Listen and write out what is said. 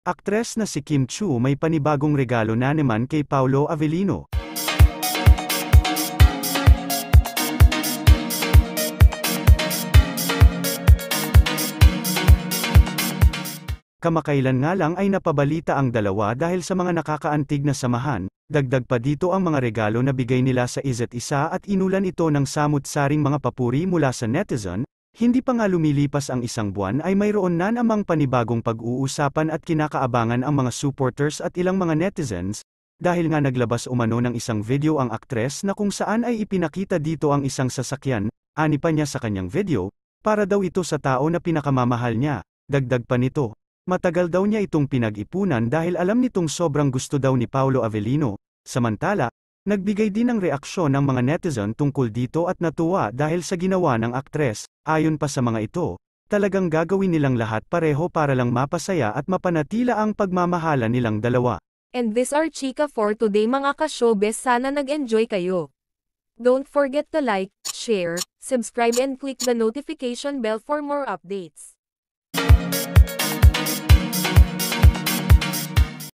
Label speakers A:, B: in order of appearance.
A: Aktres na si Kim Chiu may panibagong regalo na naman kay Paolo Avellino. Kamakailan nga lang ay napabalita ang dalawa dahil sa mga nakakaantig na samahan, dagdag pa dito ang mga regalo na bigay nila sa isa't isa at inulan ito ng samut-saring mga papuri mula sa netizen. Hindi pa nga lumilipas ang isang buwan ay mayroon na namang panibagong pag-uusapan at kinakaabangan ang mga supporters at ilang mga netizens, dahil nga naglabas umano ng isang video ang aktres na kung saan ay ipinakita dito ang isang sasakyan, ani pa niya sa kanyang video, para daw ito sa tao na pinakamamahal niya. Dagdag pa nito, matagal daw niya itong pinag-ipunan dahil alam nitong sobrang gusto daw ni Paolo Avellino. Samantala, nagbigay din ng reaksyon ng mga netizen tungkol dito at natuwa dahil sa ginawa ng aktres. Ayon pa sa mga ito, talagang gagawin nilang lahat pareho para lang mapasaya at mapanatila ang pagmamahala nilang dalawa.
B: And this are chika for today mga ka-showbiz, sana nag-enjoy kayo. Don't forget to like, share, subscribe and click the notification bell for more updates.